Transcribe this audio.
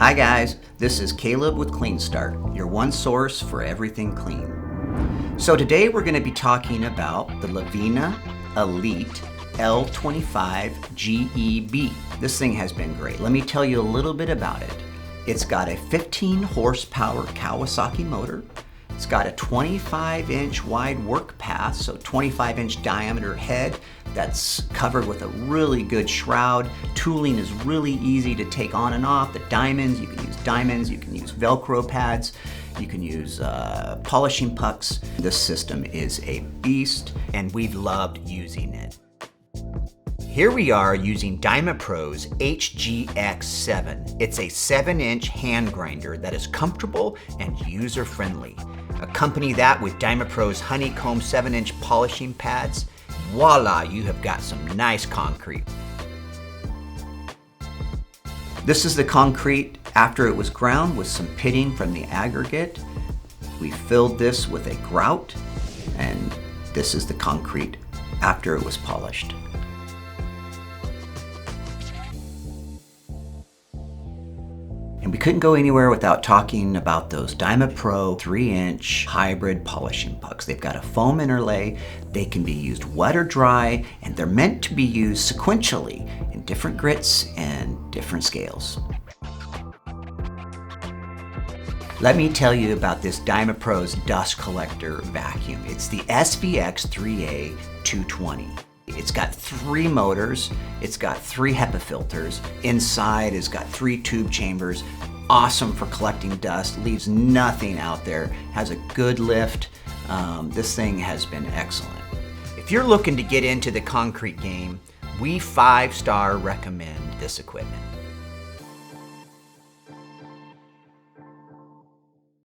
Hi guys, this is Caleb with Cleanstart, your one source for everything clean. So today we're going to be talking about the Lavina Elite L25GEB. This thing has been great. Let me tell you a little bit about it. It's got a 15 horsepower Kawasaki motor. It's got a 25-inch wide work path, so 25-inch diameter head that's covered with a really good shroud. Tooling is really easy to take on and off. The diamonds, you can use diamonds, you can use Velcro pads, you can use polishing pucks. This system is a beast, and we've loved using it. Here we are using Dymapro's HGX7. It's a 7-inch hand grinder that is comfortable and user-friendly. Accompany that with Dymapro's honeycomb 7-inch polishing pads. Voila, you have got some nice concrete. This is the concrete after it was ground with some pitting from the aggregate. We filled this with a grout, and this is the concrete after it was polished. And we couldn't go anywhere without talking about those Dymapro 3-inch hybrid polishing pucks. They've got a foam interlay, they can be used wet or dry, and they're meant to be used sequentially in different grits and different scales. Let me tell you about this Dymapro's dust collector vacuum. It's the SVX 3A 220. It's got 3 motors, it's got 3 HEPA filters. Inside it's got 3 tube chambers. Awesome for collecting dust, leaves nothing out there, has a good lift. This thing has been excellent. If you're looking to get into the concrete game, we 5-star recommend this equipment.